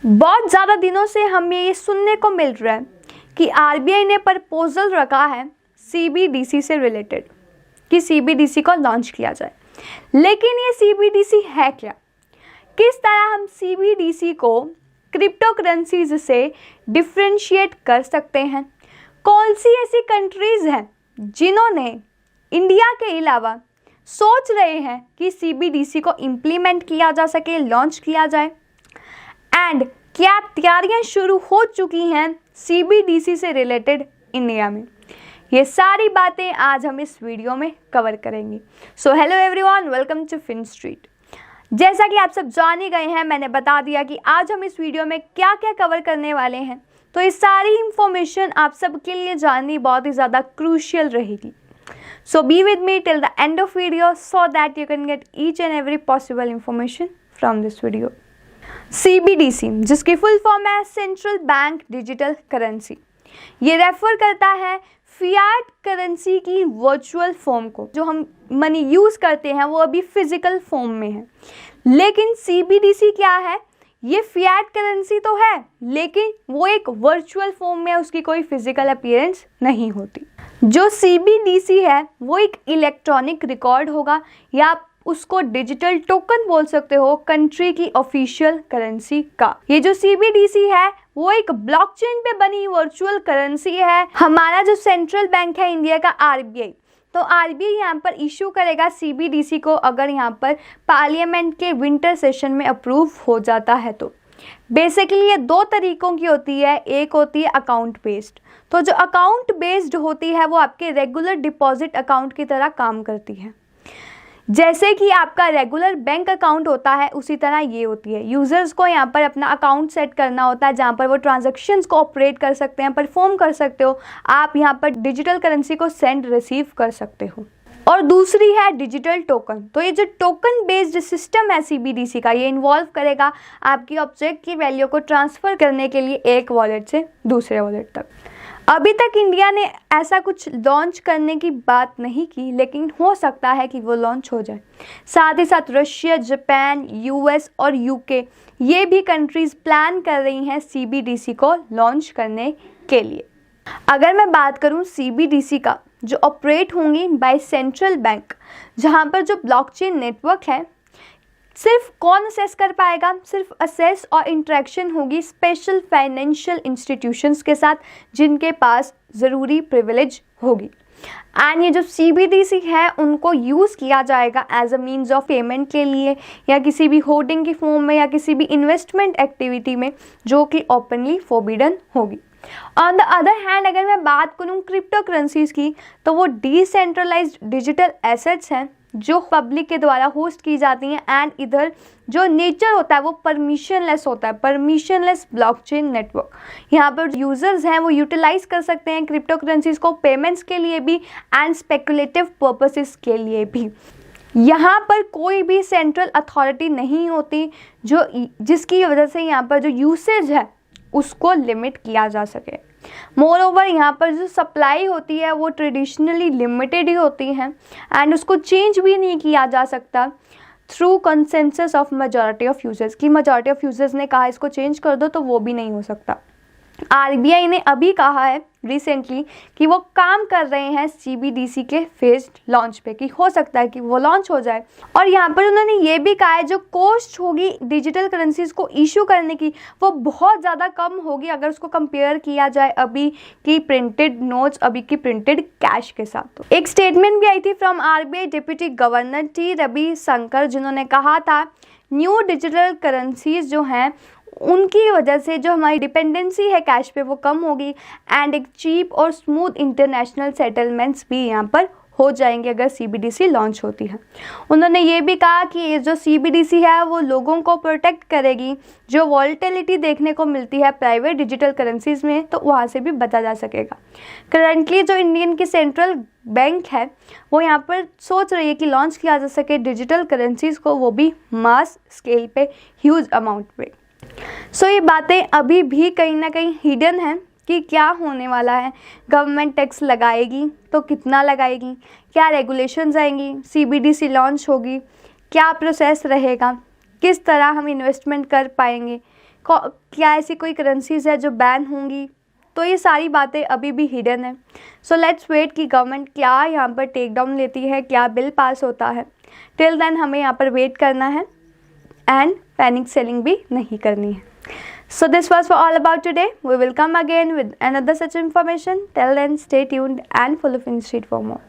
बहुत ज़्यादा दिनों से हमें ये सुनने को मिल रहा है कि आरबीआई ने प्रपोजल रखा है सीबीडीसी से रिलेटेड कि सीबीडीसी को लॉन्च किया जाए। लेकिन ये सीबीडीसी है क्या, किस तरह हम सीबीडीसी को क्रिप्टो करेंसीज से डिफ्रेंशिएट कर सकते हैं, कौन सी ऐसी कंट्रीज़ हैं जिन्होंने इंडिया के अलावा सोच रहे हैं कि सीबीडीसी को इम्प्लीमेंट किया जा सके, लॉन्च किया जाए, एंड क्या तैयारियां शुरू हो चुकी हैं सीबीडीसी से रिलेटेड इंडिया में। ये सारी बातें आज हम इस वीडियो में कवर करेंगे। So hello everyone, welcome to Fin Street. जैसा कि आप सब जान ही गए हैं, मैंने बता दिया कि आज हम इस वीडियो में क्या क्या कवर करने वाले हैं, तो ये सारी इंफॉर्मेशन आप सबके लिए जाननी बहुत ही ज़्यादा क्रूशियल रहेगी। So be with me till the end of video so that you can get each and every possible information from this video. CBDC जिसकी फुल फॉर्म है सेंट्रल बैंक डिजिटल करेंसी, ये रेफर करता है Fiat currency की virtual form को। जो हम money use करते हैं वो अभी फिजिकल फॉर्म में है, लेकिन CBDC क्या है, ये फियाट करेंसी तो है लेकिन वो एक वर्चुअल फॉर्म में, उसकी कोई फिजिकल अपीयरेंस नहीं होती। जो CBDC है वो एक इलेक्ट्रॉनिक रिकॉर्ड होगा या आप उसको डिजिटल टोकन बोल सकते हो, कंट्री की ऑफिशियल करेंसी का। ये जो CBDC है वो एक ब्लॉकचेन पे बनी वर्चुअल करेंसी है। हमारा जो सेंट्रल बैंक है इंडिया का RBI, तो RBI यहाँ पर इशू करेगा CBDC को अगर यहाँ पर पार्लियामेंट के विंटर सेशन में अप्रूव हो जाता है तो। बेसिकली ये दो तरीकों की होती है, एक होती है अकाउंट बेस्ड। तो जो अकाउंट बेस्ड होती है वो आपके रेगुलर डिपॉजिट अकाउंट की तरह काम करती है। जैसे कि आपका रेगुलर बैंक अकाउंट होता है उसी तरह ये होती है। यूज़र्स को यहाँ पर अपना अकाउंट सेट करना होता है जहाँ पर वो ट्रांजैक्शंस को ऑपरेट कर सकते हैं, परफॉर्म कर सकते हो। आप यहाँ पर डिजिटल करेंसी को सेंड रिसीव कर सकते हो। और दूसरी है डिजिटल टोकन। तो ये जो टोकन बेस्ड सिस्टम है CBDC का, ये इन्वॉल्व करेगा आपकी ऑब्जेक्ट की वैल्यू को ट्रांसफ़र करने के लिए एक वॉलेट से दूसरे वॉलेट तक। अभी तक इंडिया ने ऐसा कुछ लॉन्च करने की बात नहीं की, लेकिन हो सकता है कि वो लॉन्च हो जाए। साथ ही साथ रशिया, जापान, US और UK ये भी कंट्रीज़ प्लान कर रही हैं CBDC को लॉन्च करने के लिए। अगर मैं बात करूं CBDC का, जो ऑपरेट होंगी बाय सेंट्रल बैंक, जहां पर जो ब्लॉकचेन नेटवर्क है सिर्फ कौन असेस कर पाएगा, सिर्फ असेस और इंटरेक्शन होगी स्पेशल फाइनेंशियल इंस्टीट्यूशंस के साथ जिनके पास ज़रूरी प्रिविलेज होगी। एंड ये जो CBDC है उनको यूज़ किया जाएगा as a means of payment के लिए, या किसी भी होर्डिंग की फॉर्म में, या किसी भी इन्वेस्टमेंट एक्टिविटी में जो कि ओपनली फॉरबिडन होगी। ऑन द अदर हैंड अगर मैं बात करूँ क्रिप्टो करेंसीज की, तो वो डिसेंट्रलाइज्ड डिजिटल एसेट्स हैं जो पब्लिक के द्वारा होस्ट की जाती हैं। एंड इधर जो नेचर होता है वो परमिशनलेस होता है, परमिशनलेस ब्लॉकचेन नेटवर्क। यहाँ पर यूज़र्स हैं वो यूटिलाइज कर सकते हैं क्रिप्टो करेंसीज को पेमेंट्स के लिए भी एंड स्पेकुलेटिव पर्पसेस के लिए भी। यहाँ पर कोई भी सेंट्रल अथॉरिटी नहीं होती जिसकी वजह से यहाँ पर जो यूसेज है उसको लिमिट किया जा सके। मोर ओवर यहाँ पर जो सप्लाई होती है वो ट्रेडिशनली लिमिटेड ही होती है एंड उसको चेंज भी नहीं किया जा सकता through consensus of majority of users, की मेजॉरिटी ऑफ यूजर्स ने कहा इसको चेंज कर दो, तो वो भी नहीं हो सकता। RBI ने अभी कहा है रिसेंटली कि वो काम कर रहे हैं CBDC के फेज्ड लॉन्च पे, कि हो सकता है कि वो लॉन्च हो जाए। और यहाँ पर उन्होंने ये भी कहा है जो कॉस्ट होगी डिजिटल करेंसीज को इशू करने की वो बहुत ज़्यादा कम होगी अगर उसको कंपेयर किया जाए अभी की प्रिंटेड नोट्स, अभी की प्रिंटेड कैश के साथ। एक स्टेटमेंट भी आई थी from RBI deputy governor T Ravishankar, जिन्होंने कहा था न्यू डिजिटल करेंसीज जो हैं उनकी वजह से जो हमारी डिपेंडेंसी है कैश पे वो कम होगी एंड एक चीप और स्मूथ इंटरनेशनल सेटलमेंट्स भी यहाँ पर हो जाएंगे अगर CBDC लॉन्च होती है। उन्होंने ये भी कहा कि ये जो CBDC है वो लोगों को प्रोटेक्ट करेगी, जो वॉलेटिलिटी देखने को मिलती है प्राइवेट डिजिटल करेंसीज में तो वहाँ से भी बचा जा सकेगा। करंटली जो इंडियन की सेंट्रल बैंक है वो यहाँ पर सोच रही है कि लॉन्च किया जा सके डिजिटल करेंसीज को, वो भी मास स्केल पे, ह्यूज अमाउंट पे। सो ये बातें अभी भी कहीं ना कहीं हिडन हैं कि क्या होने वाला है। गवर्नमेंट टैक्स लगाएगी तो कितना लगाएगी, क्या रेगुलेशंस आएंगी, CBDC लॉन्च होगी, क्या प्रोसेस रहेगा, किस तरह हम इन्वेस्टमेंट कर पाएंगे, क्या ऐसी कोई करेंसीज है जो बैन होंगी? तो ये सारी बातें अभी भी हिडन है। सो लेट्स वेट कि गवर्नमेंट क्या यहाँ पर टेक डाउन लेती है, क्या बिल पास होता है। टिल देन हमें यहाँ पर वेट करना है एंड पैनिक सेलिंग भी नहीं करनी है। So this was for all about today. We will come again with another such information. Till then, stay tuned and follow FinStreet for more.